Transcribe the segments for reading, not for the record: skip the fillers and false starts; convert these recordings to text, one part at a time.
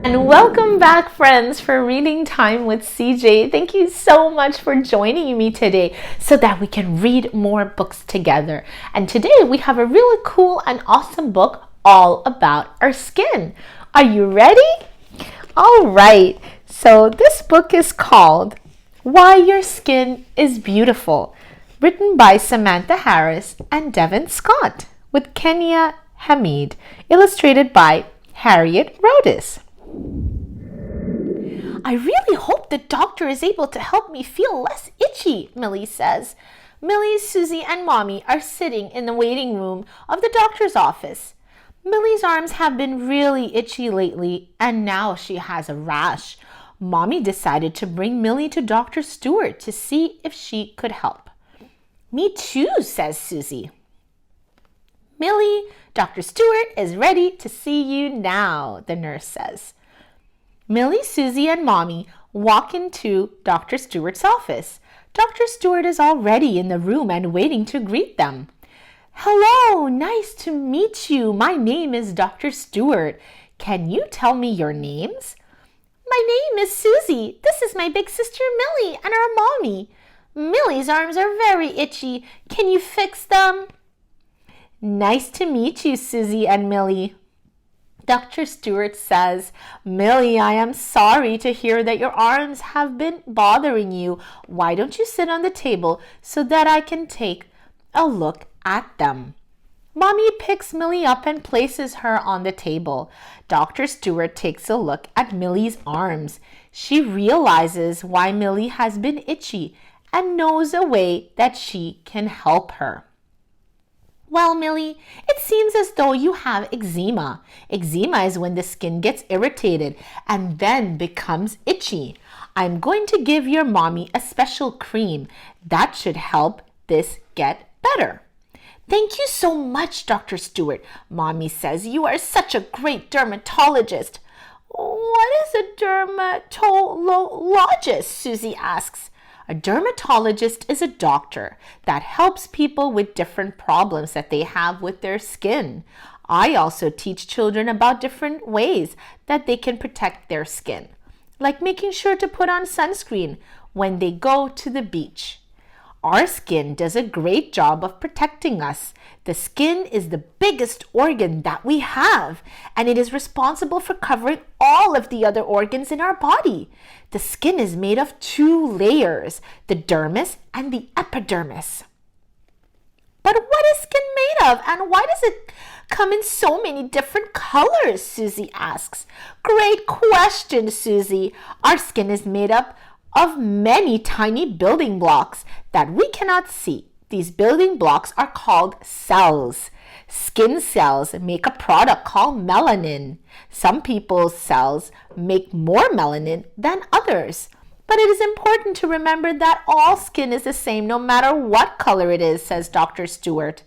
And welcome back, friends, for Reading Time with CJ. Thank you so much for joining me today so that we can read more books together. And today we have a really cool and awesome book all about our skin. Are you ready? All right. So this book is called Why Your Skin is Beautiful, written by Samantha Harris and Devon Scott, with Kenya Hamid, illustrated by Harriet Rodis. I really hope the doctor is able to help me feel less itchy, Millie says. Millie, Suzie, and Mommy are sitting in the waiting room of the doctor's office. Millie's arms have been really itchy lately, and now she has a rash. Mommy decided to bring Millie to Dr. Stewart to see if she could help. Me too, says Suzie. Millie, Dr. Stewart is ready to see you now, the nurse says. Millie, Suzie, and Mommy walk into Dr. Stewart's office. Dr. Stewart is already in the room and waiting to greet them. Hello, nice to meet you. My name is Dr. Stewart. Can you tell me your names? My name is Suzie. This is my big sister Millie and her mommy. Millie's arms are very itchy. Can you fix them? Nice to meet you, Suzie and Millie. Dr. Stewart says, Millie, I am sorry to hear that your arms have been bothering you. Why don't you sit on the table so that I can take a look at them? Mommy picks Millie up and places her on the table. Dr. Stewart takes a look at Millie's arms. She realizes why Millie has been itchy and knows a way that she can help her. Well, Millie, it seems as though you have eczema. Eczema is when the skin gets irritated and then becomes itchy. I'm going to give your mommy a special cream. That should help this get better. Thank you so much, Dr. Stewart. Mommy says you are such a great dermatologist. What is a dermatologist? Suzie asks. A dermatologist is a doctor that helps people with different problems that they have with their skin. I also teach children about different ways that they can protect their skin, like making sure to put on sunscreen when they go to the beach. Our skin does a great job of protecting us. The skin is the biggest organ that we have, and it is responsible for covering all of the other organs in our body. The skin is made of two layers, the dermis and the epidermis. But what is skin made of, and why does it come in so many different colors? Suzie asks. Great question, Suzie. Our skin is made up of many tiny building blocks that we cannot see. These building blocks are called cells. Skin cells make a product called melanin. Some people's cells make more melanin than others. But it is important to remember that all skin is the same no matter what color it is, says Dr. Stewart.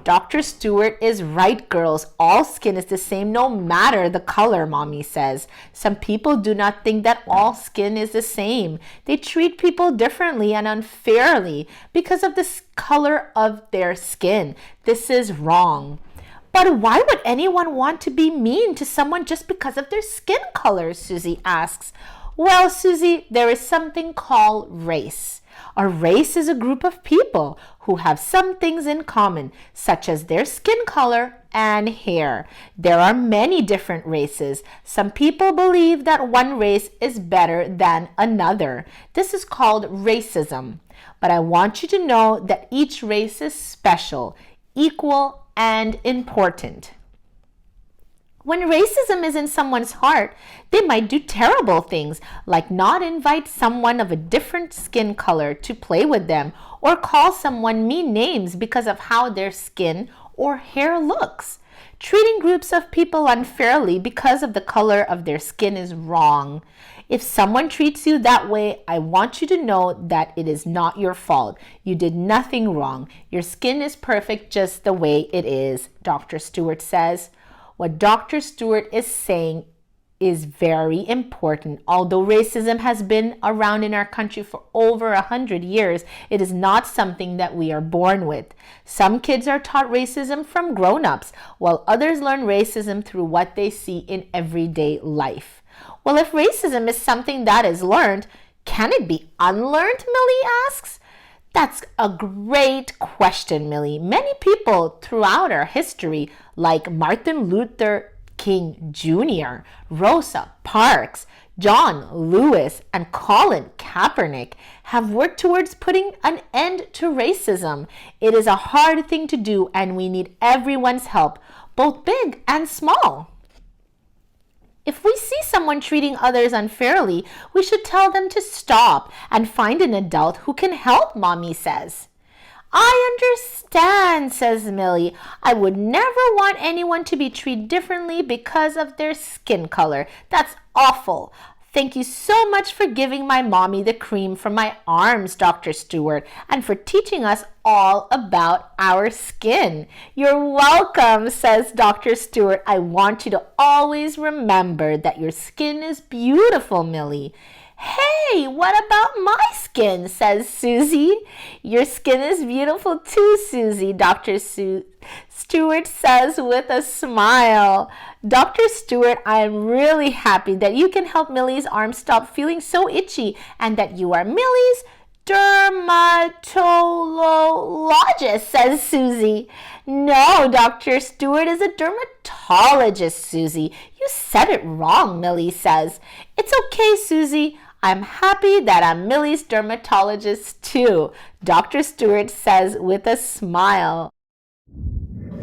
Dr. Stewart is right, girls. All skin is the same no matter the color, Mommy says. Some people do not think that all skin is the same. They treat people differently and unfairly because of the color of their skin. This is wrong. But why would anyone want to be mean to someone just because of their skin color? Suzie asks. Well, Suzie, there is something called race. A race is a group of people who have some things in common, such as their skin color and hair. There are many different races. Some people believe that one race is better than another. This is called racism. But I want you to know that each race is special, equal, and important. When racism is in someone's heart, they might do terrible things like not invite someone of a different skin color to play with them or call someone mean names because of how their skin or hair looks. Treating groups of people unfairly because of the color of their skin is wrong. If someone treats you that way, I want you to know that it is not your fault. You did nothing wrong. Your skin is perfect just the way it is, Dr. Stewart says. What Dr. Stewart is saying is very important. Although racism has been around in our country for over 100 years, it is not something that we are born with. Some kids are taught racism from grown-ups, while others learn racism through what they see in everyday life. Well, if racism is something that is learned, can it be unlearned, Millie asks. That's a great question, Millie. Many people throughout our history, like Martin Luther King Jr., Rosa Parks, John Lewis, and Colin Kaepernick, have worked towards putting an end to racism. It is a hard thing to do, and we need everyone's help, both big and small. If we see someone treating others unfairly, we should tell them to stop and find an adult who can help, Mommy says. I understand, says Millie. I would never want anyone to be treated differently because of their skin color. That's awful. Thank you so much for giving my mommy the cream for my arms, Dr. Stewart, and for teaching us all about our skin. You're welcome, says Dr. Stewart. I want you to always remember that your skin is beautiful, Millie. Hey, what about my skin, says Suzie. Your skin is beautiful too, Suzie, Dr. Stewart says with a smile. Dr. Stewart, I am really happy that you can help Millie's arm stop feeling so itchy and that you are Millie's dermatologist, says Suzie. No, Dr. Stewart is a dermatologist, Suzie. You said it wrong, Millie says. It's okay, Suzie. I'm happy that I'm Millie's dermatologist too, Dr. Stewart says with a smile.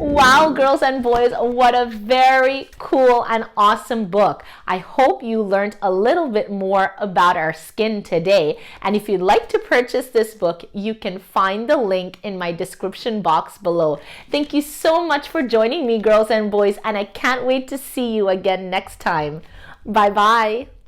Wow, girls and boys, what a very cool and awesome book. I hope you learned a little bit more about our skin today. And if you'd like to purchase this book, you can find the link in my description box below. Thank you so much for joining me, girls and boys, and I can't wait to see you again next time. Bye-bye.